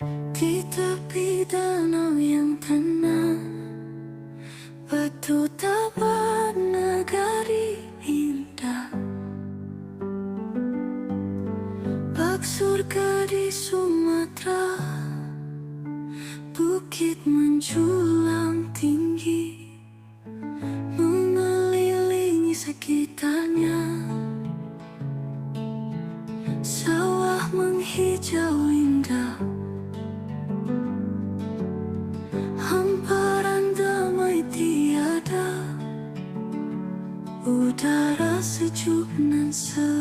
Di tepi danau yang tenang, batu tabat negari indah, bak surga di Sumatera, bukit menjulang tinggi mengelilingi sekitarnya, sawah menghijau indah, hamparan damai tiada, udara sejuk nan segar.